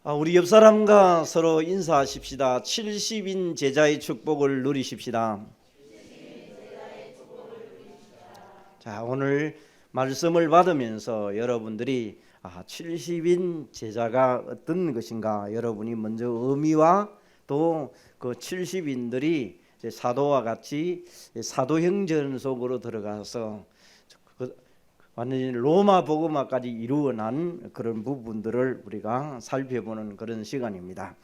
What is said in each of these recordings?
우리 옆 사람과 서로 인사하십시다. 70인 제자의 축복을 누리십시다. 자, 오늘 말씀을 받으면서 여러분들이 70인 제자가 어떤 것인가, 여러분이 먼저 의미와 또 그 70인들이 사도와 같이 사도행전 속으로 들어가서 완전히 로마 복음화까지 이루어난 그런 부분들을 우리가 살펴보는 그런 시간입니다.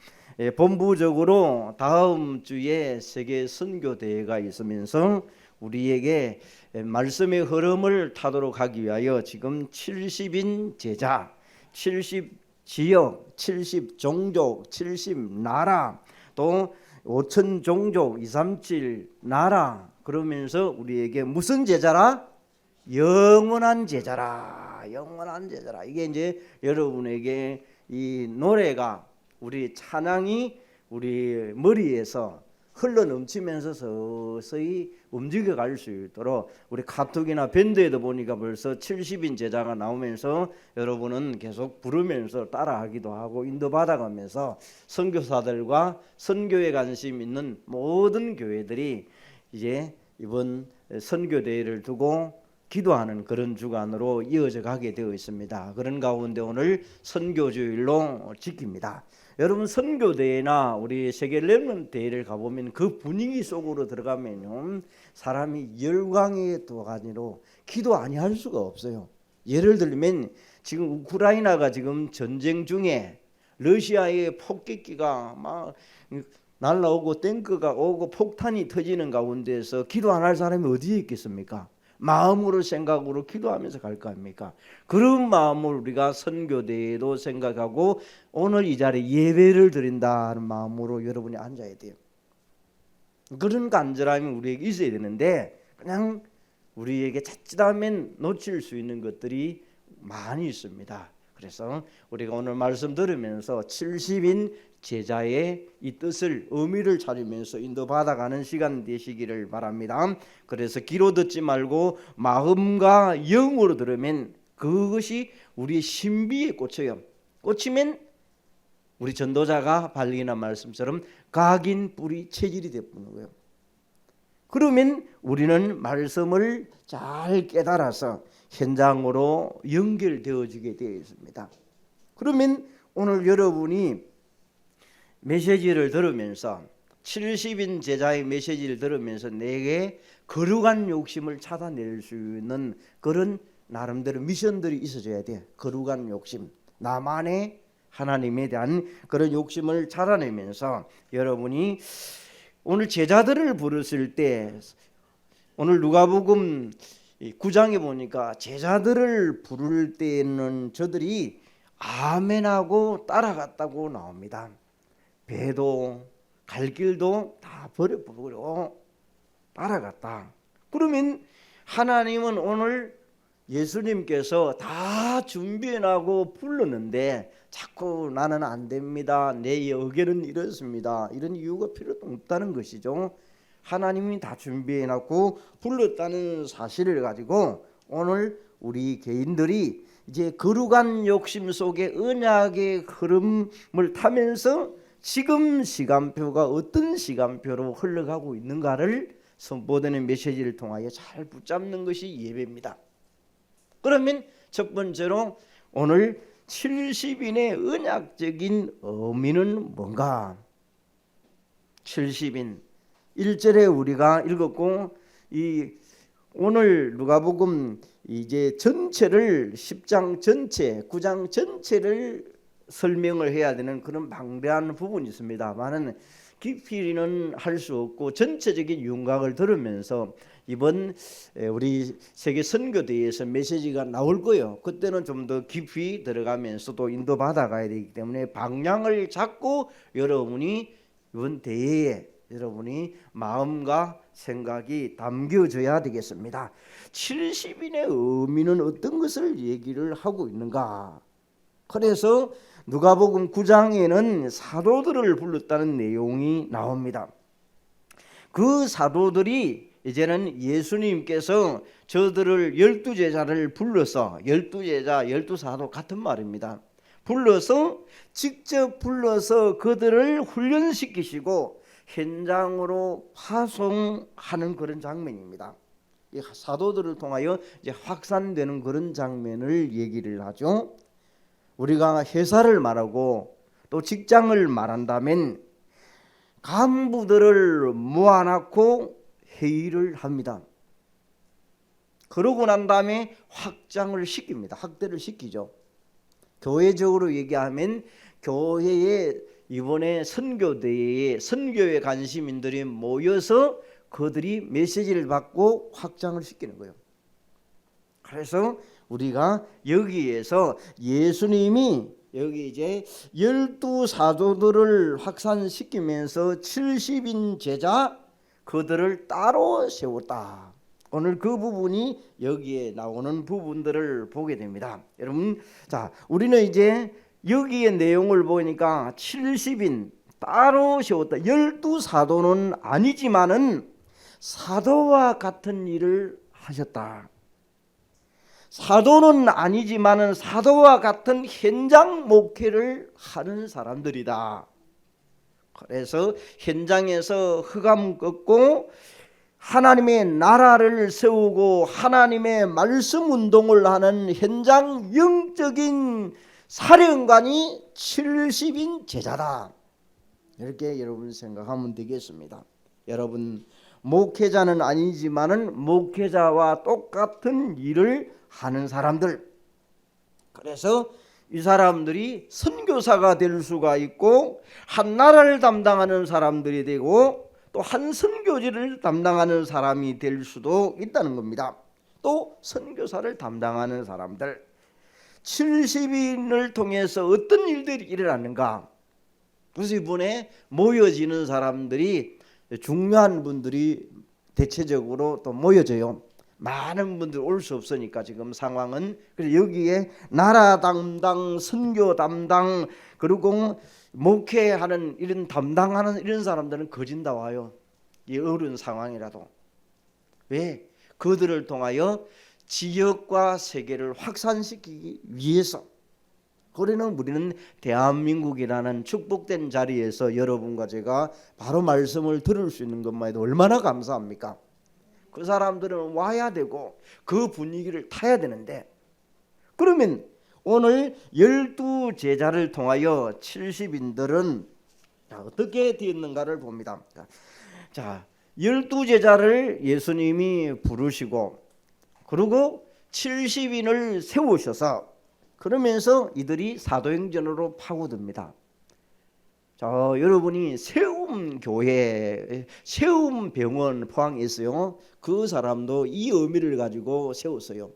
본부적으로 다음 주에 세계 선교 대회가 있으면서 우리에게 말씀의 흐름을 타도록 하기 위하여 지금 70인 제자, 70지역, 70종족, 70나라, 또 5천 종족, 237 나라, 그러면서 우리에게 무슨 제자라? 영원한 제자라, 영원한 제자라. 이게 이제 여러분에게 이 노래가, 우리 찬양이 우리 머리에서 흘러 넘치면서 서서히 움직여 갈 수 있도록, 우리 카톡이나 밴드에도 보니까 벌써 70인 제자가 나오면서 여러분은 계속 부르면서 따라하기도 하고 인도받아가면서 선교사들과 선교에 관심 있는 모든 교회들이 이제 이번 선교대회를 두고 기도하는 그런 주간으로 이어져 가게 되어 있습니다. 그런 가운데 오늘 선교주일로 지킵니다. 여러분, 선교대회나 우리 세계 렘넌트 대회를 가보면 그 분위기 속으로 들어가면요, 사람이 열광의 도가니로 기도 아니할 수가 없어요. 예를 들면 지금 우크라이나가 지금 전쟁 중에 러시아의 폭격기가 막 날라오고 탱크가 오고 폭탄이 터지는 가운데서 기도 안 할 사람이 어디에 있겠습니까? 마음으로 생각으로 기도하면서 갈 거 아닙니까? 그런 마음을 우리가 선교대회도 생각하고 오늘 이 자리에 예배를 드린다는 마음으로 여러분이 앉아야 돼요. 그런 간절함이 우리에게 있어야 되는데, 그냥 우리에게 자칫하면 놓칠 수 있는 것들이 많이 있습니다. 그래서 우리가 오늘 말씀 들으면서 70인 제자의 이 뜻을, 의미를 찾으면서 인도받아가는 시간 되시기를 바랍니다. 그래서 귀로 듣지 말고 마음과 영으로 들으면 그것이 우리의 신비에 꽂혀요. 꽂히면 우리 전도자가 발견한 말씀처럼 각인 뿌리 체질이 되는 거예요. 그러면 우리는 말씀을 잘 깨달아서 현장으로 연결되어지게 되어 있습니다. 그러면 오늘 여러분이 메시지를 들으면서, 70인 제자의 메시지를 들으면서 내게 거룩한 욕심을 찾아낼 수 있는 그런 나름대로 미션들이 있어져야 돼. 거룩한 욕심, 나만의 하나님에 대한 그런 욕심을 찾아내면서 여러분이 오늘 제자들을 부르실 때, 오늘 누가복음 9장에 보니까 제자들을 부를 때는 저들이 아멘하고 따라갔다고 나옵니다. 배도 갈 길도 다 버려버리고 따라갔다. 그러면 하나님은 오늘 예수님께서 다 준비해나고 불렀는데 자꾸 나는 안 됩니다, 내 의견은 이렇습니다, 이런 이유가 필요 없다는 것이죠. 하나님이 다 준비해놨고 불렀다는 사실을 가지고 오늘 우리 개인들이 이제 거룩한 욕심 속에 언약의 흐름을 타면서 지금 시간표가 어떤 시간표로 흘러가고 있는가를 선포되는 메시지를 통하여 잘 붙잡는 것이 예배입니다. 그러면 첫 번째로 오늘 70인의 언약적인 의미는 뭔가? 70인 1절에 우리가 읽었고, 이 오늘 누가복음 이제 전체를 10장 전체, 9장 전체를 설명을 해야 되는 그런 방대한 부분이 있습니다만은 깊이는 할 수 없고 전체적인 윤곽을 들으면서 이번 우리 세계 선교대회에서 메시지가 나올 거예요. 그때는 좀 더 깊이 들어가면서 또 인도받아 가야 되기 때문에 방향을 잡고 여러분이 이번 대회에 여러분이 마음과 생각이 담겨져야 되겠습니다. 70인의 의미는 어떤 것을 얘기를 하고 있는가? 그래서 누가복음 9장에는 사도들을 불렀다는 내용이 나옵니다. 그 사도들이 이제는 예수님께서 저들을 12제자를 불러서 12제자, 12사도 같은 말입니다. 직접 불러서 그들을 훈련시키시고 현장으로 파송하는 그런 장면입니다. 이 사도들을 통하여 이제 확산되는 그런 장면을 얘기를 하죠. 우리가 회사를 말하고 또 직장을 말한다면 간부들을 모아놓고 회의를 합니다. 그러고 난 다음에 확장을 시킵니다. 확대를 시키죠. 교회적으로 얘기하면 교회에 이번에 선교대회에 선교에 관심인들이 모여서 그들이 메시지를 받고 확장을 시키는 거예요. 그래서 우리가 여기에서 예수님이 여기 이제 12사도들을 확산시키면서 70인 제자 그들을 따로 세웠다. 오늘 그 부분이 여기에 나오는 부분들을 보게 됩니다. 여러분, 자, 우리는 이제 여기에 내용을 보니까 70인 따로 세웠다. 12사도는 아니지만은 사도와 같은 일을 하셨다. 사도는 아니지만은 사도와 같은 현장 목회를 하는 사람들이다. 그래서 현장에서 흑암 꺾고 하나님의 나라를 세우고 하나님의 말씀 운동을 하는 현장 영적인 사령관이 70인 제자다. 이렇게 여러분 생각하면 되겠습니다. 여러분, 목회자는 아니지만은 목회자와 똑같은 일을 하는 사람들. 그래서 이 사람들이 선교사가 될 수가 있고 한 나라를 담당하는 사람들이 되고 또 한 선교지를 담당하는 사람이 될 수도 있다는 겁니다. 또 선교사를 담당하는 사람들 70인을 통해서 어떤 일들이 일어나는가. 그래서 이번에 모여지는 사람들이 중요한 분들이 대체적으로 또 모여져요. 많은 분들 올 수 없으니까 지금 상황은. 그래서 여기에 나라 담당, 선교 담당, 그리고 목회하는 이런 담당하는 이런 사람들은 거진다 와요. 이 어려운 상황이라도. 왜? 그들을 통하여 지역과 세계를 확산시키기 위해서. 그러는 우리는 대한민국이라는 축복된 자리에서 여러분과 제가 바로 말씀을 들을 수 있는 것만 해도 얼마나 감사합니까? 그 사람들은 와야 되고 그 분위기를 타야 되는데, 그러면 오늘 12제자를 통하여 70인들은 어떻게 되었는가를 봅니다. 자, 12제자를 예수님이 부르시고 그리고 70인을 세우셔서 그러면서 이들이 사도행전으로 파고듭니다. 자, 여러분이 세움교회, 세움병원 포항에 있어요. 그 사람도 이 의미를 가지고 세웠어요.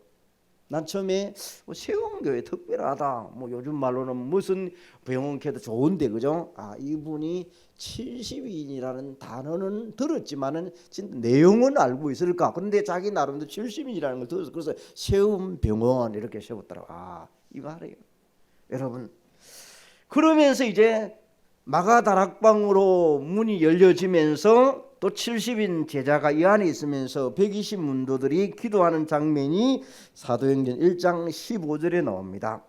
난 처음에 세움교회 특별하다, 뭐 요즘 말로는 무슨 병원 개도 좋은데, 그죠? 아, 이분이 70인이라는 단어는 들었지만은 진짜 내용은 알고 있을까? 그런데 자기 나름대로 70인이라는 걸 들어서 그래서 세움병원 이렇게 세웠더라고. 아, 이거 알아요, 여러분. 그러면서 이제 마가다락방으로 문이 열려지면서 또 70인 제자가 이 안에 있으면서 120 문도들이 기도하는 장면이 사도행전 1장 15절에 나옵니다.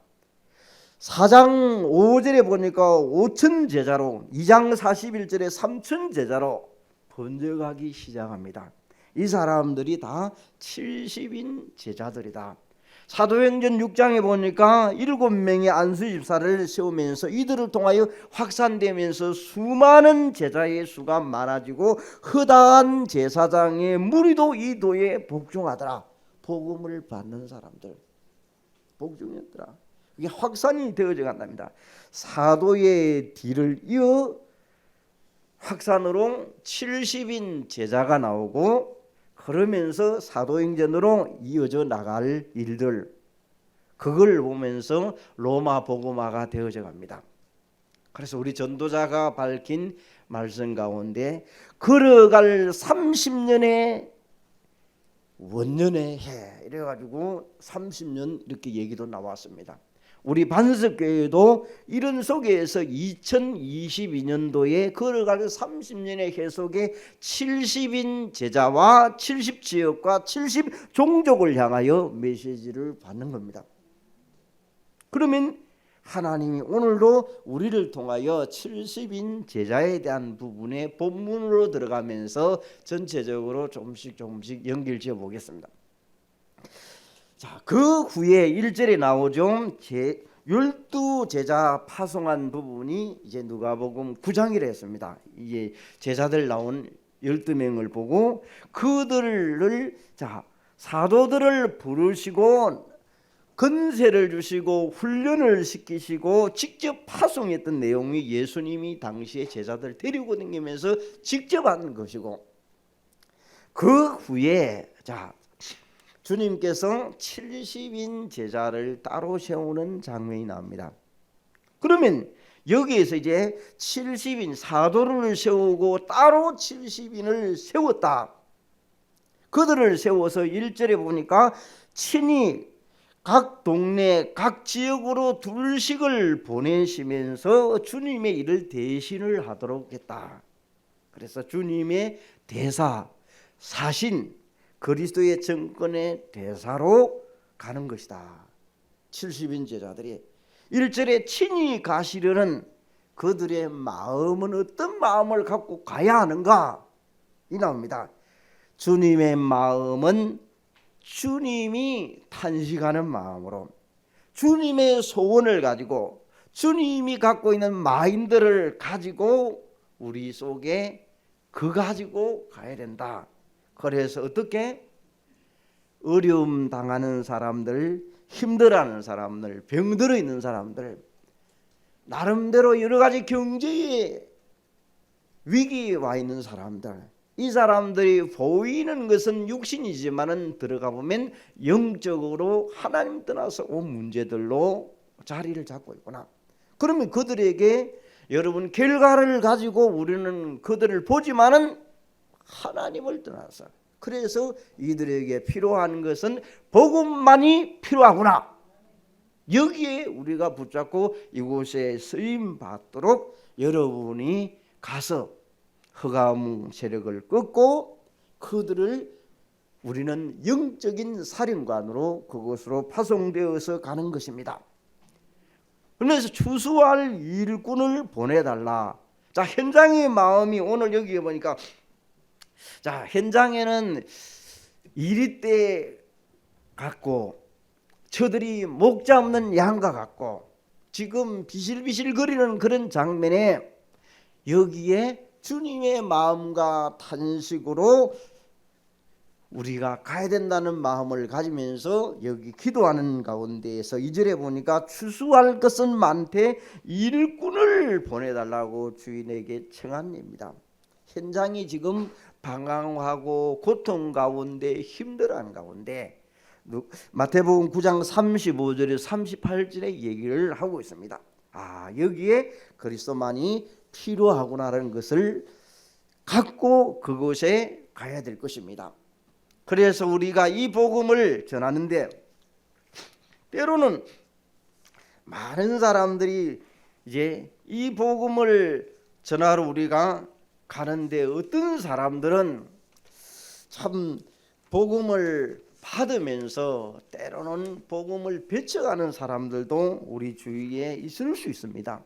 4장 5절에 보니까 5천 제자로, 2장 41절에 3천 제자로 번져가기 시작합니다. 이 사람들이 다 70인 제자들이다. 사도행전 6장에 보니까 7명의 안수 집사를 세우면서 이들을 통하여 확산되면서 수많은 제자의 수가 많아지고 허다한 제사장의 무리도 이 도에 복종하더라. 복음을 받는 사람들 복종했더라. 이게 확산이 되어져 간답니다. 사도의 뒤를 이어 확산으로 70인 제자가 나오고 그러면서 사도행전으로 이어져 나갈 일들, 그걸 보면서 로마 복음화가 되어져 갑니다. 그래서 우리 전도자가 밝힌 말씀 가운데 걸어갈 30년의 원년의 해 이래가지고 30년 이렇게 얘기도 나왔습니다. 우리 반석교회도 이런 속에서 2022년도에 걸어갈 30년의 해 속에 70인 제자와 70지역과 70종족을 향하여 메시지를 받는 겁니다. 그러면 하나님이 오늘도 우리를 통하여 70인 제자에 대한 부분에 본문으로 들어가면서 전체적으로 조금씩 연결 지어 보겠습니다. 자, 그 후에 1절에 나오죠. 12 제자 파송한 부분이 이제 누가복음 9장이라 했습니다. 이제 제자들 나온 12명을 보고 그들을 사도들을 부르시고 건세를 주시고 훈련을 시키시고 직접 파송했던 내용이 예수님이 당시에 제자들 데리고 다니면서 직접 한 것이고, 그 후에 주님께서 70인 제자를 따로 세우는 장면이 나옵니다. 그러면 여기에서 이제 70인 사도를 세우고 따로 70인을 세웠다. 그들을 세워서 1절에 보니까 친히 각 동네 각 지역으로 둘씩을 보내시면서 주님의 일을 대신을 하도록 했다. 그래서 주님의 대사, 사신, 그리스도의 정권의 대사로 가는 것이다. 70인 제자들이 1절에 친히 가시려는 그들의 마음은 어떤 마음을 갖고 가야 하는가? 이 나옵니다. 주님의 마음은 주님이 탄식하는 마음으로, 주님의 소원을 가지고, 주님이 갖고 있는 마인드를 가지고 우리 속에 가지고 가야 된다. 그래서 어떻게? 어려움 당하는 사람들, 힘들어하는 사람들, 병들어 있는 사람들, 나름대로 여러 가지 경제의 위기에 와 있는 사람들, 이 사람들이 보이는 것은 육신이지만은 들어가 보면 영적으로 하나님 떠나서 온 문제들로 자리를 잡고 있구나. 그러면 그들에게 여러분 결과를 가지고 우리는 그들을 보지만은 하나님을 떠나서, 그래서 이들에게 필요한 것은 복음만이 필요하구나. 여기에 우리가 붙잡고 이곳에 쓰임 받도록 여러분이 가서 흑암 세력을 꺾고 그들을 우리는 영적인 사령관으로 그곳으로 파송되어서 가는 것입니다. 그래서 추수할 일꾼을 보내달라. 현장의 마음이 오늘 여기에 보니까 현장에는 이리떼 같고 저들이 목 잡는 양과 같고 지금 비실비실 거리는 그런 장면에 여기에 주님의 마음과 탄식으로 우리가 가야 된다는 마음을 가지면서 여기 기도하는 가운데에서 2절에 보니까 추수할 것은 많되 일꾼을 보내달라고 주인에게 청합니다. 현장이 지금 방황하고 고통 가운데 힘들어하는 가운데 마태복음 9장 35절에 38절에 얘기를 하고 있습니다. 여기에 그리스도만이 필요하구나라는 것을 갖고 그곳에 가야 될 것입니다. 그래서 우리가 이 복음을 전하는데 때로는 많은 사람들이 이제 이 복음을 전하러 우리가 가는데 어떤 사람들은 참 복음을 받으면서 때로는 복음을 배척하는 사람들도 우리 주위에 있을 수 있습니다.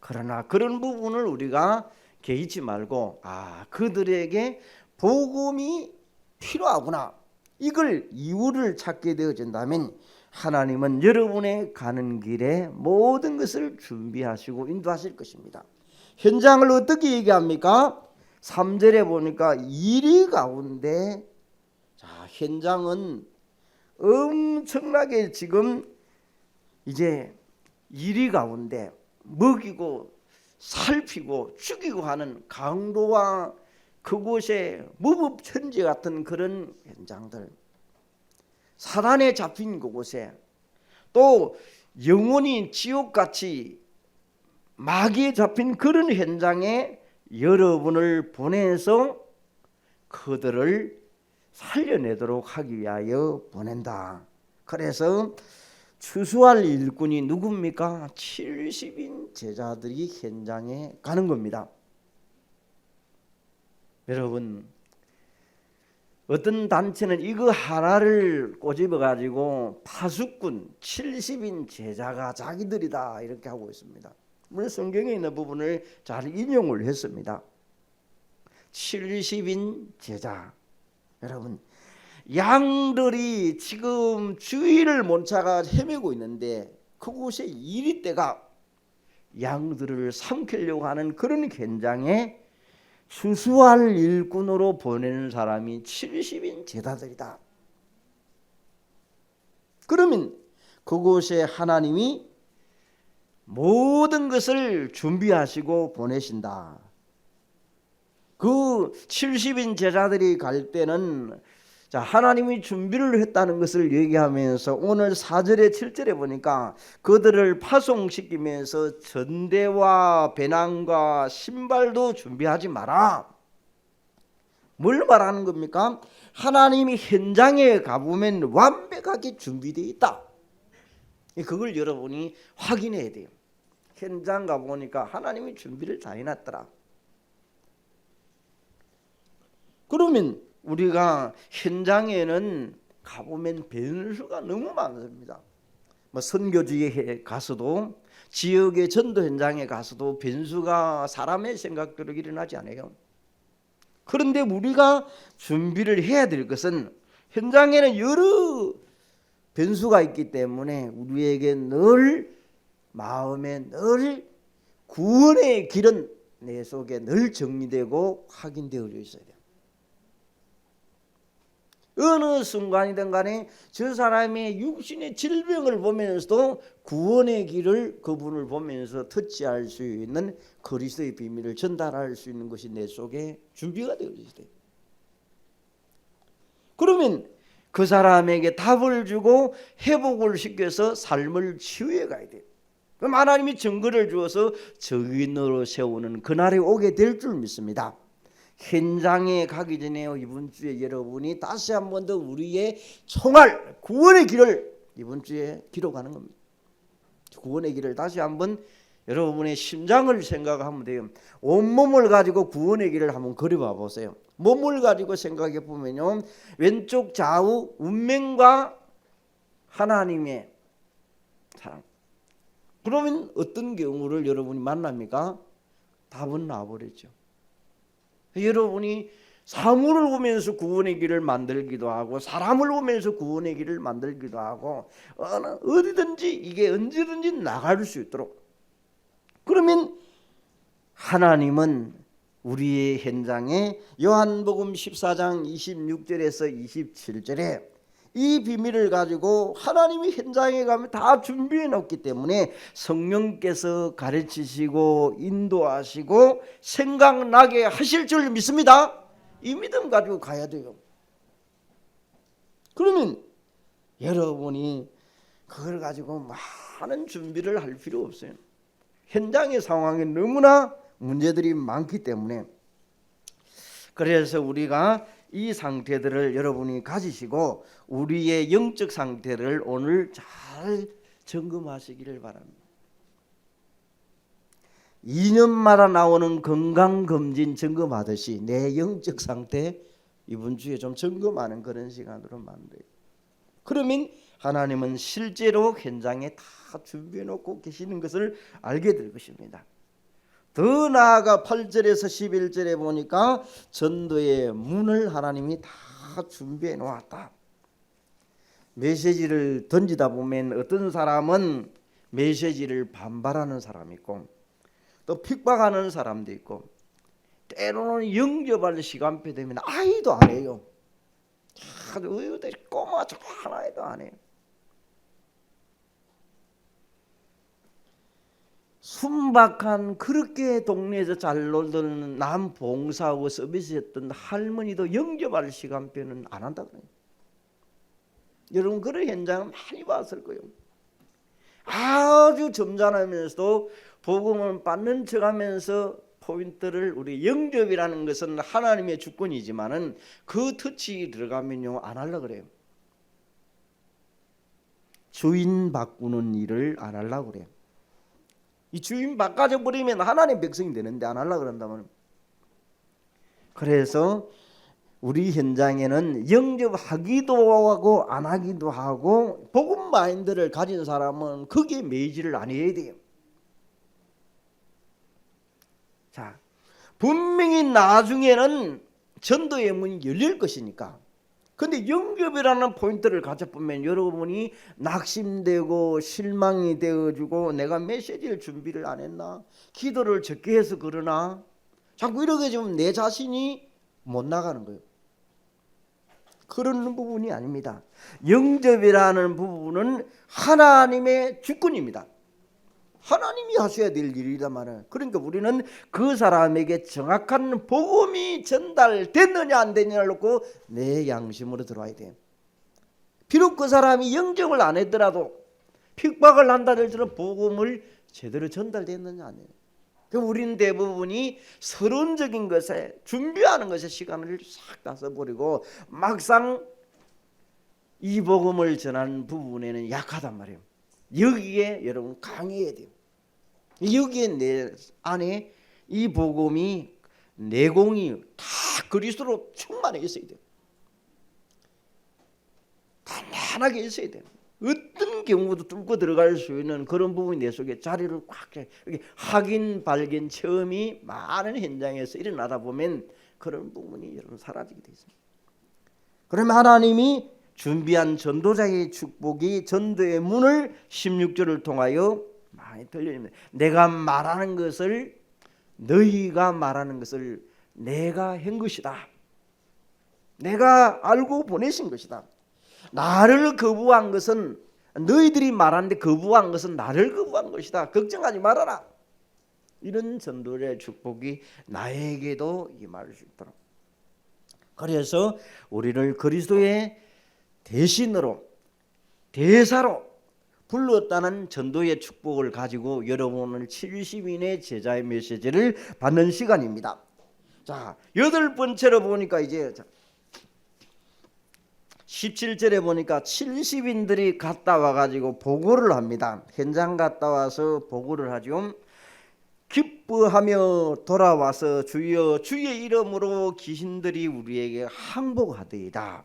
그러나 그런 부분을 우리가 개의치 말고 그들에게 복음이 필요하구나, 이걸 이유를 찾게 되어진다면 하나님은 여러분의 가는 길에 모든 것을 준비하시고 인도하실 것입니다. 현장을 어떻게 얘기합니까? 3절에 보니까 이리 가운데, 현장은 엄청나게 지금 이제 이리 가운데 먹이고 살피고 죽이고 하는 강도와 그곳에 무법천지 같은 그런 현장들, 사단에 잡힌 그곳에 또 영혼이 지옥같이 마귀에 잡힌 그런 현장에 여러분을 보내서 그들을 살려내도록 하기 위하여 보낸다. 그래서 추수할 일꾼이 누굽니까? 70인 제자들이 현장에 가는 겁니다. 여러분, 어떤 단체는 이거 하나를 꼬집어 가지고 파수꾼 70인 제자가 자기들이다 이렇게 하고 있습니다. 물론 성경에 있는 부분을 잘 인용을 했습니다. 70인 제자. 여러분, 양들이 지금 주위를 못 찾아 헤매고 있는데 그곳에 이리떼가 양들을 삼키려고 하는 그런 현장에 수수할 일꾼으로 보내는 사람이 70인 제자들이다. 그러면 그곳에 하나님이 모든 것을 준비하시고 보내신다. 그 70인 제자들이 갈 때는 하나님이 준비를 했다는 것을 얘기하면서 오늘 4절에 7절에 보니까 그들을 파송시키면서 전대와 배낭과 신발도 준비하지 마라. 뭘 말하는 겁니까? 하나님이 현장에 가보면 완벽하게 준비되어 있다. 그걸 여러분이 확인해야 돼요. 현장 가보니까 하나님이 준비를 다 해놨더라. 그러면 우리가 현장에는 가보면 변수가 너무 많습니다. 선교지에 가서도 지역의 전도 현장에 가서도 변수가 사람의 생각대로 일어나지 않아요. 그런데 우리가 준비를 해야 될 것은 현장에는 여러 변수가 있기 때문에 우리에게 늘 마음에 늘 구원의 길은 내 속에 늘 정리되고 확인되어 있어야 돼요. 어느 순간이든 간에 저 사람의 육신의 질병을 보면서도 구원의 길을 그분을 보면서 터치할 수 있는 그리스도의 비밀을 전달할 수 있는 것이 내 속에 준비가 되어 있어야 돼요. 그러면 그 사람에게 답을 주고 회복을 시켜서 삶을 치유해 가야 돼요. 그럼 하나님이 증거를 주어서 증인으로 세우는 그날이 오게 될 줄 믿습니다. 현장에 가기 전에 이번 주에 여러분이 다시 한 번 더 우리의 총알 구원의 길을 이번 주에 기록하는 겁니다. 구원의 길을 다시 한번 여러분의 심장을 생각하면 돼요. 온몸을 가지고 구원의 길을 한번 걸어봐 보세요. 몸을 가지고 생각해 보면요, 왼쪽 좌우 운명과 하나님의 사랑. 그러면 어떤 경우를 여러분이 만납니까? 답은 나와버렸죠. 여러분이 사물을 보면서 구원의 길을 만들기도 하고 사람을 보면서 구원의 길을 만들기도 하고 어디든지 이게 언제든지 나갈 수 있도록. 그러면 하나님은 우리의 현장에 요한복음 14장 26절에서 27절에 이 비밀을 가지고 하나님이 현장에 가면 다 준비해 놓기 때문에 성령께서 가르치시고 인도하시고 생각나게 하실 줄 믿습니다. 이 믿음 가지고 가야 돼요. 그러면 여러분이 그걸 가지고 많은 준비를 할 필요 없어요. 현장의 상황에 너무나 문제들이 많기 때문에. 그래서 우리가 이 상태들을 여러분이 가지시고 우리의 영적 상태를 오늘 잘 점검하시기를 바랍니다. 2년마다 나오는 건강검진 점검하듯이 내 영적 상태 이번 주에 좀 점검하는 그런 시간으로 만들어요. 그러면 하나님은 실제로 현장에 다 준비해 놓고 계시는 것을 알게 될 것입니다. 더 나아가 8절에서 11절에 보니까 전도의 문을 하나님이 다 준비해 놓았다. 메시지를 던지다 보면 어떤 사람은 메시지를 반발하는 사람이 있고 또 핍박하는 사람도 있고 때로는 영접할 시간표 되면 아이도 안 해요. 의외들이 꼬마 저 하나도 안 해요. 순박한 그렇게 동네에서 잘 놀던 남 봉사하고 서비스했던 할머니도 영접할 시간표는 안 한다 그래요. 여러분 그런 현장을 많이 봤을 거예요. 아주 점잖으면서도 복음을 받는 척하면서 포인트를 우리 영접이라는 것은 하나님의 주권이지만은 그 터치 들어가면요 안 하려고 그래요. 주인 바꾸는 일을 안 하려고 그래요. 이 주인 바꿔져 버리면 하나님 백성이 되는데 안 하려고 그런다면. 그래서 우리 현장에는 영접하기도 하고 안 하기도 하고 복음 마인드를 가진 사람은 거기에 매이지를 안 해야 돼요. 자, 분명히 나중에는 전도의 문이 열릴 것이니까. 근데 영접이라는 포인트를 가져보면 여러분이 낙심되고 실망이 되어지고 내가 메시지를 준비를 안 했나, 기도를 적게 해서 그러나, 자꾸 이렇게 되면 내 자신이 못 나가는 거예요. 그런 부분이 아닙니다. 영접이라는 부분은 하나님의 주권입니다. 하나님이 하셔야 될 일이란 말이에요. 그러니까 우리는 그 사람에게 정확한 복음이 전달됐느냐 안 됐느냐를 놓고 내 양심으로 들어와야 돼요. 비록 그 사람이 영접을 안 했더라도, 핍박을 한다 할지라도 복음을 제대로 전달됐느냐 안 했느냐. 그럼 우리는 대부분이 서론적인 것에, 준비하는 것에 시간을 싹 다 써버리고 막상 이 복음을 전하는 부분에는 약하단 말이에요. 여기에 여러분 강해야 돼요. 여기에 내 안에 이 복음이, 내공이 다 그리스도로 충만해 있어야 돼요. 단단하게 있어야 돼요. 어떤 경우도 뚫고 들어갈 수 있는 그런 부분이 내 속에 자리를 꽉 차. 확인, 발견, 체험이 많은 현장에서 일어나다 보면 그런 부분이 여러분 사라지게 돼 있습니다. 그러면 하나님이 준비한 전도자의 축복이 전도의 문을 16절을 통하여 많이 들려줍니다. 내가 말하는 것을, 너희가 말하는 것을 내가 한 것이다. 내가 알고 보내신 것이다. 나를 거부한 것은, 너희들이 말하는데 거부한 것은 나를 거부한 것이다. 걱정하지 말아라. 이런 전도자의 축복이 나에게도 임할 수 있도록. 그래서 우리를 그리스도의 대신으로, 대사로 불렀다는 전도의 축복을 가지고 여러분을 70인의 제자의 메시지를 받는 시간입니다. 자, 8번째로 보니까 이제 17절에 보니까 70인들이 갔다 와가지고 보고를 합니다. 현장 갔다 와서 보고를 하죠. 기뻐하며 돌아와서 주여, 주의 이름으로 귀신들이 우리에게 항복하더이다.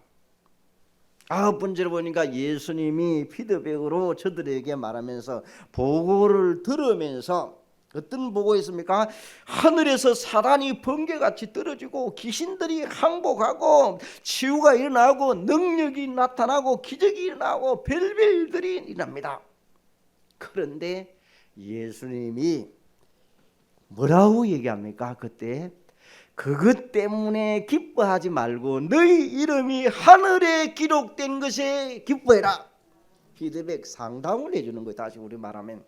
9번째로 보니까 예수님이 피드백으로 저들에게 말하면서 보고를 들으면서 어떤 보고였습니까? 하늘에서 사단이 번개같이 떨어지고 귀신들이 항복하고 치유가 일어나고 능력이 나타나고 기적이 일어나고 별별 일들이 일어납니다. 그런데 예수님이 뭐라고 얘기합니까? 그때 그것 때문에 기뻐하지 말고 너희 이름이 하늘에 기록된 것에 기뻐해라. 피드백 상담을 해주는 거예요. 다시 우리 말하면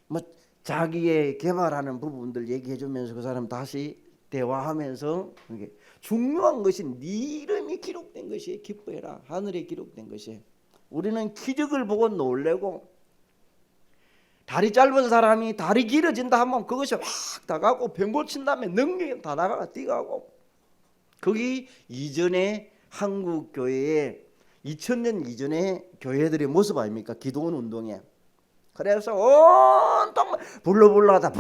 뭐 자기의 개발하는 부분들 얘기해주면서 그 사람 다시 대화하면서, 이게 중요한 것은 네 이름이 기록된 것이 기뻐해라. 하늘에 기록된 것이. 우리는 기적을 보고 놀래고, 다리 짧은 사람이 다리 길어진다 하면 그것이 확 다가고, 병 고친 다음에 능력이 다 나가가 뛰어가고. 거기 이전에 한국 교회에 2000년 이전에 교회들의 모습 아닙니까? 기도원 운동에. 그래서 온통 불러하다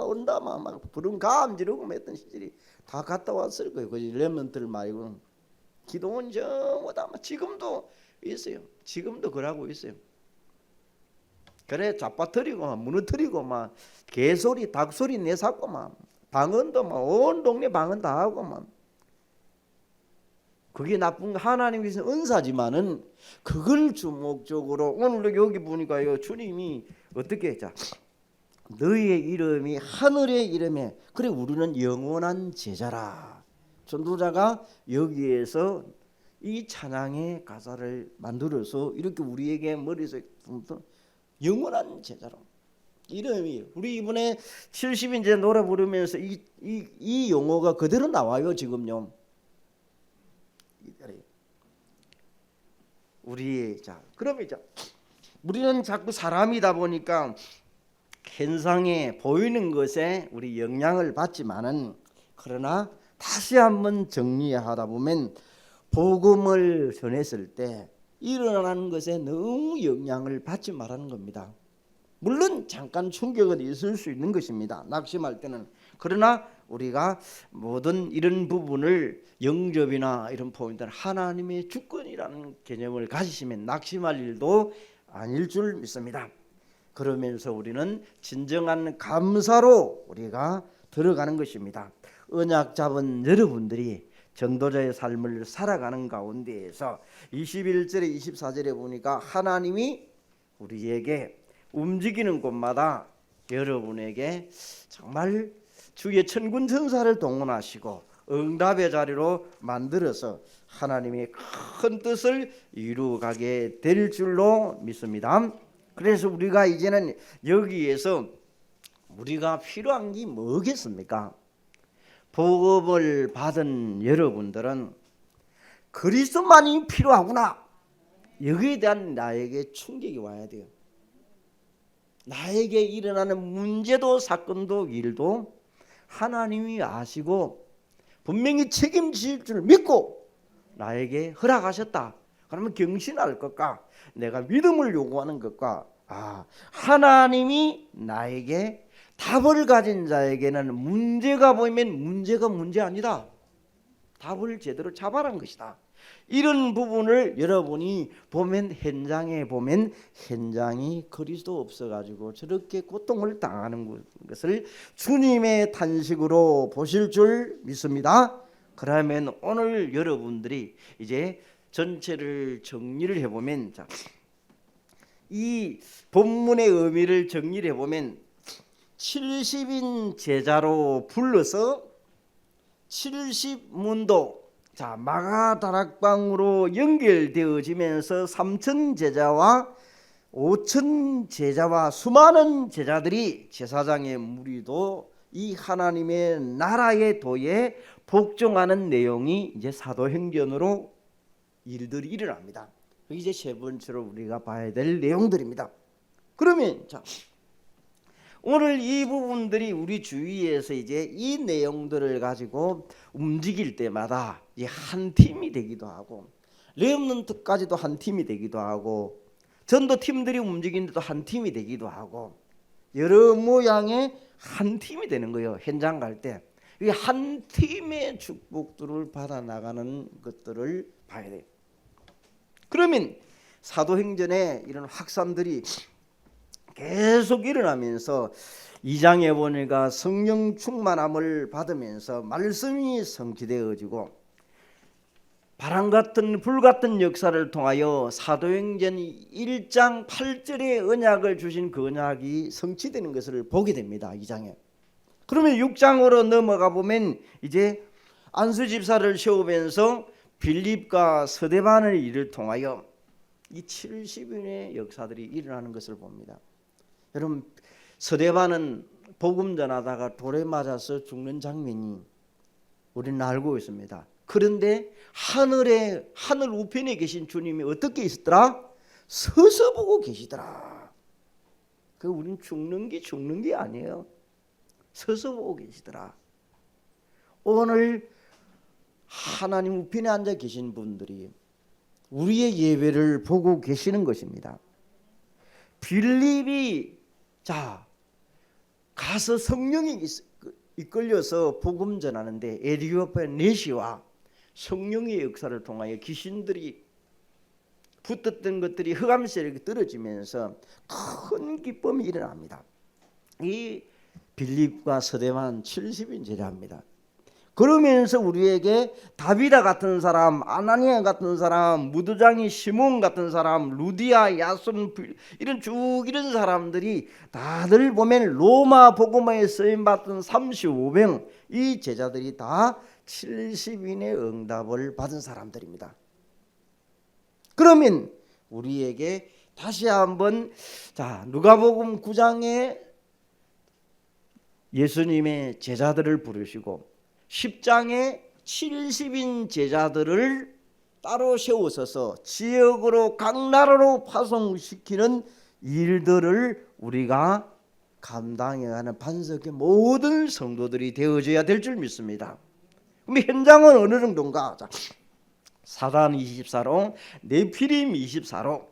온다 막 부른 감 지르고 했던 시절이 다 갔다 왔을 거예요. 그 렘넌트들 말고 기도원 전부 다 지금도 있어요. 지금도 그러고 있어요. 그래 잡아뜨리고 막 무너뜨리고 막 개소리 닭소리 내사고 막 방언도 막 온 동네 방언 다 하고 막. 그게 나쁜 거, 하나님이 주신 은사지만은 그걸 주목적으로 오늘 여기 보니까요, 주님이 어떻게 했자, 너희의 이름이 하늘의 이름에, 그래 우리는 영원한 제자라. 전도자가 여기에서 이 찬양의 가사를 만들어서 이렇게 우리에게 머리에서 영원한 제자로 이름이, 우리 이번에 70인제 노래 부르면서 이 용어가 그대로 나와요. 지금요. 우리 자 그러면 이제 우리는 자꾸 사람이다 보니까 현상에 보이는 것에 우리 영향을 받지만은, 그러나 다시 한번 정리하다 보면 복음을 전했을 때 일어나는 것에 너무 영향을 받지 말라는 겁니다. 물론 잠깐 충격은 있을 수 있는 것입니다. 낙심할 때는. 그러나 우리가 모든 이런 부분을 영접이나 이런 포인트는 하나님의 주권이라는 개념을 가지시면 낙심할 일도 아닐 줄 믿습니다. 그러면서 우리는 진정한 감사로 우리가 들어가는 것입니다. 언약 잡은 여러분들이 전도자의 삶을 살아가는 가운데에서 21절에 24절에 보니까 하나님이 우리에게 움직이는 곳마다 여러분에게 정말 주의 천군 천사를 동원하시고 응답의 자리로 만들어서 하나님의 큰 뜻을 이루어가게 될 줄로 믿습니다. 그래서 우리가 이제는 여기에서 우리가 필요한 게 뭐겠습니까? 복음을 받은 여러분들은 그리스도만이 필요하구나. 여기에 대한 나에게 충격이 와야 돼요. 나에게 일어나는 문제도 사건도 일도 하나님이 아시고 분명히 책임질 줄 믿고 나에게 허락하셨다. 그러면 경신할 것과 내가 믿음을 요구하는 것과 하나님이 나에게 답을 가진 자에게는 문제가 보이면 문제가 문제 아니다. 답을 제대로 잡아란 것이다. 이런 부분을 여러분이 보면 현장에 보면 현장이 그리스도 없어가지고 저렇게 고통을 당하는 것을 주님의 탄식으로 보실 줄 믿습니다. 그러면 오늘 여러분들이 이제 전체를 정리를 해보면 이 본문의 의미를 정리를 해보면 70인 제자로 불러서 70문도 마가다락방으로 연결되어지면서 3천 제자와 5천 제자와 수많은 제자들이 제사장의 무리도 이 하나님의 나라의 도에 복종하는 내용이 이제 사도행전으로 일들이 일어납니다. 이제 세 번째로 우리가 봐야 될 내용들입니다. 그러면 오늘 이 부분들이 우리 주위에서 이제 이 내용들을 가지고 움직일 때마다 한 팀이 되기도 하고 렘넌트까지도 한 팀이 되기도 하고 전도팀들이 움직이는데도 한 팀이 되기도 하고 여러 모양의 한 팀이 되는 거예요. 현장 갈 때 이 한 팀의 축복들을 받아 나가는 것들을 봐야 돼요. 그러면 사도행전에 이런 확산들이 계속 일어나면서 2장에 보니까 성령 충만함을 받으면서 말씀이 성취되어지고 바람 같은 불 같은 역사를 통하여 사도행전 1장 8절의 언약을 주신 그 언약이 성취되는 것을 보게 됩니다. 2장에. 그러면 6장으로 넘어가 보면 이제 안수 집사를 세우면서 빌립과 스데반의 일을 통하여 이 70인의 역사들이 일어나는 것을 봅니다. 여러분 스데반은 복음 전하다가 돌에 맞아서 죽는 장면이 우리는 알고 있습니다. 그런데 하늘 우편에 계신 주님이 어떻게 있었더라? 서서 보고 계시더라. 그 우린 죽는 게 아니에요. 서서 보고 계시더라. 오늘 하나님 우편에 앉아 계신 분들이 우리의 예배를 보고 계시는 것입니다. 빌립이 가서 성령이 이끌려서 복음 전하는데 에디오피아 내시와 성령의 역사를 통하여 귀신들이 붙었던 것들이 흑암세력이 떨어지면서 큰 기쁨이 일어납니다. 이 빌립과 스데반 70인 제자입니다. 그러면서 우리에게 다비다 같은 사람, 아나니아 같은 사람, 무두장이 시몬 같은 사람, 루디아, 야손 이런 사람들이 다들 보면 로마 복음화에 쓰임 받던 35명 이 제자들이 다 70인의 응답을 받은 사람들입니다. 그러면 우리에게 다시 한번 누가복음 9장에 예수님의 제자들을 부르시고 10장에 70인 제자들을 따로 세우셔서 지역으로 각 나라로 파송시키는 일들을 우리가 감당해야 하는 반석의 모든 성도들이 되어져야 될 줄 믿습니다. 그럼 현장은 어느 정도인가? 사단 24로 네피림 24로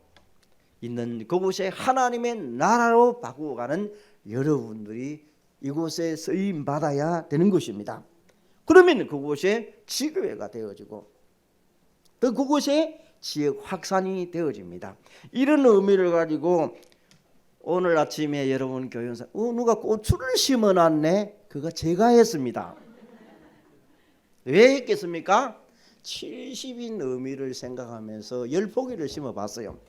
있는 그곳에 하나님의 나라로 바꾸어가는 여러분들이 이곳에 쓰임 받아야 되는 것입니다. 그러면 그곳에 지교회가 되어지고 또 그곳에 지역 확산이 되어집니다. 이런 의미를 가지고 오늘 아침에 여러분 교연사 누가 고추를 심어놨네? 그거 제가 했습니다. 왜 했겠습니까? 70인 의미를 생각하면서 열포기를 심어봤어요.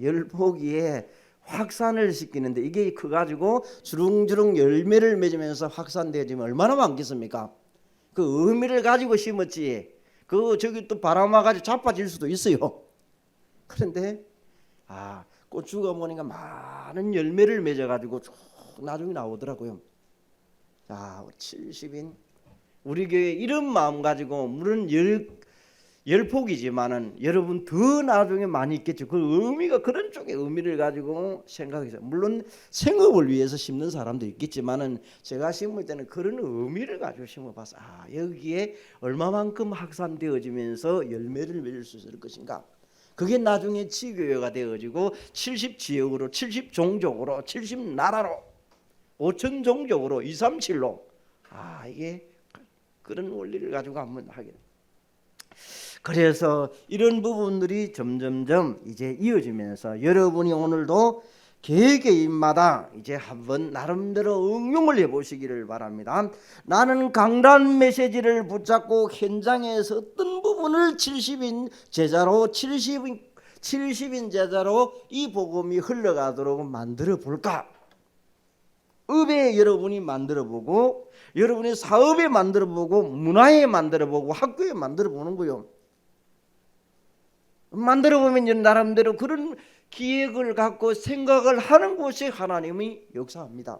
열포기에 확산을 시키는데 이게 커가지고 주렁주렁 열매를 맺으면서 확산되어지면 얼마나 많겠습니까? 그 의미를 가지고 심었지. 저기 또 바람 와가지고 자빠질 수도 있어요. 그런데 고추가 보니까 많은 열매를 맺어가지고 쭉 나중에 나오더라고요. 70인 우리 교회 이런 마음 가지고 물론 열폭이지만은 여러분 더 나중에 많이 있겠죠. 그 의미가 그런 쪽의 의미를 가지고 생각해서 물론 생업을 위해서 심는 사람도 있겠지만은 제가 심을 때는 그런 의미를 가지고 심어봐서 여기에 얼마만큼 확산되어지면서 열매를 맺을 수 있을 것인가. 그게 나중에 지교회가 되어지고 70지역으로 70종족으로 70나라로 5,000종족으로 237로 이게 그런 원리를 가지고 한번 하게 됩니다. 그래서 이런 부분들이 점점점 이제 이어지면서 여러분이 오늘도 개개인마다 이제 한번 나름대로 응용을 해보시기를 바랍니다. 나는 강단 메시지를 붙잡고 현장에서 어떤 부분을 70인 제자로 70인 제자로 이 복음이 흘러가도록 만들어 볼까? 업에 여러분이 만들어보고 여러분의 사업에 만들어보고 문화에 만들어보고 학교에 만들어보는 거요. 만들어보면 나름대로 그런 기획을 갖고 생각을 하는 곳에 하나님이 역사합니다.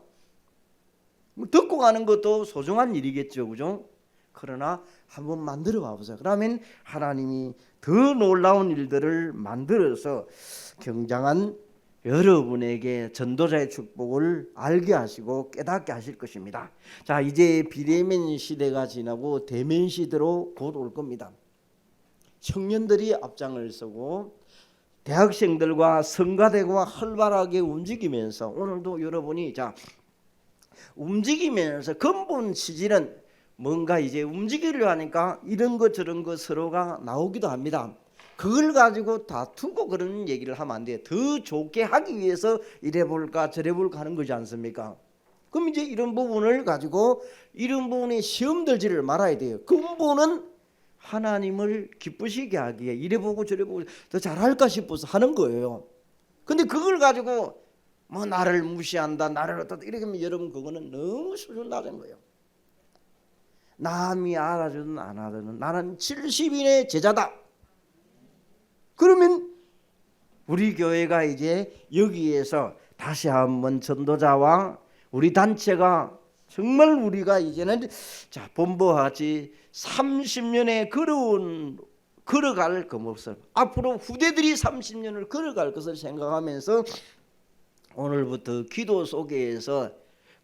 듣고 가는 것도 소중한 일이겠죠, 그죠? 그러나 한번 만들어 봐보세요. 그러면 하나님이 더 놀라운 일들을 만들어서 굉장한 여러분에게 전도자의 축복을 알게 하시고 깨닫게 하실 것입니다. 자, 이제 비대면 시대가 지나고 대면 시대로 곧 올 겁니다. 청년들이 앞장을 서고 대학생들과 성가대가 활발하게 움직이면서 오늘도 여러분이 움직이면서 근본 취지는 뭔가 이제 움직이려 하니까 이런 거 저런 거 서로가 나오기도 합니다. 그걸 가지고 다투고 그런 얘기를 하면 안 돼요. 더 좋게 하기 위해서 이래 볼까 저래 볼까 하는 거지 않습니까? 그럼 이제 이런 부분을 가지고 이런 부분에 시험 들지를 말아야 돼요. 근본은 하나님을 기쁘시게 하기에 이래 보고 저래 보고 더 잘할까 싶어서 하는 거예요. 근데 그걸 가지고 나를 무시한다 나를 어떻다 이렇게 하면 여러분 그거는 너무 수준 낮은 거예요. 남이 알아주든 안 알아주든 나는 70인의 제자다. 그러면 우리 교회가 이제 여기에서 다시 한번 전도자와 우리 단체가 정말 우리가 이제는 본부같이 30년의 걸어갈 그 모습 앞으로 후대들이 30년을 걸어갈 것을 생각하면서 오늘부터 기도 속에서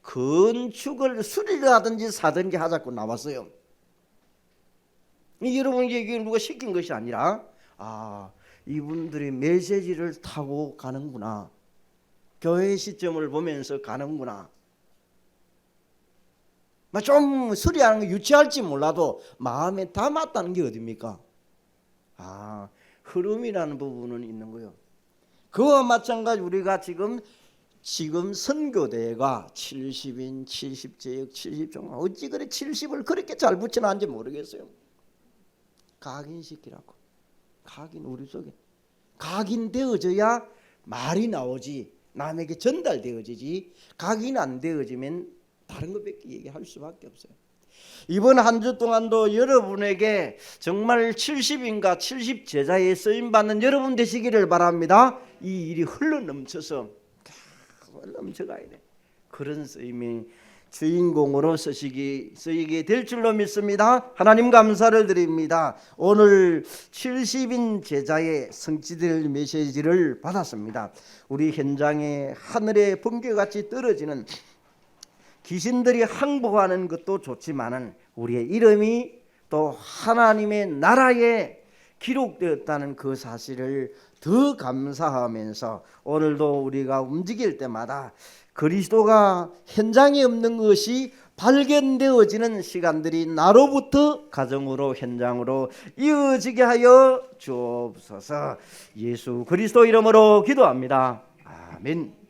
건축을 수리를 하든지 사든지 하자고 나왔어요. 여러분 이게 누가 시킨 것이 아니라 이분들이 메시지를 타고 가는구나. 교회의 시점을 보면서 가는구나. 좀 수리하는 거 유치할지 몰라도 마음에 담았다는 게 어딥니까? 흐름이라는 부분은 있는 거예요. 그와 마찬가지 우리가 지금 선교대회가 70인, 70제역, 70종 어찌 그래 70을 그렇게 잘 붙여놨는지 모르겠어요. 각인시키라고. 각인 우리 속에 각인되어져야 말이 나오지 남에게 전달되어지지 각인 안 되어지면 다른 것밖에 얘기할 수밖에 없어요. 이번 한 주 동안도 여러분에게 정말 70인가 70 제자에 쓰임받는 여러분 되시기를 바랍니다. 이 일이 흘러넘쳐서 넘쳐가야 돼. 그런 쓰임이 주인공으로 쓰이게 될 줄로 믿습니다. 하나님 감사를 드립니다. 오늘 70인 제자의 성취될 메시지를 받았습니다. 우리 현장에 하늘의 번개같이 떨어지는 귀신들이 항복하는 것도 좋지만은 우리의 이름이 또 하나님의 나라에 기록되었다는 그 사실을 더 감사하면서 오늘도 우리가 움직일 때마다 그리스도가 현장에 없는 것이 발견되어지는 시간들이 나로부터 가정으로 현장으로 이어지게 하여 주옵소서. 예수 그리스도 이름으로 기도합니다. 아멘.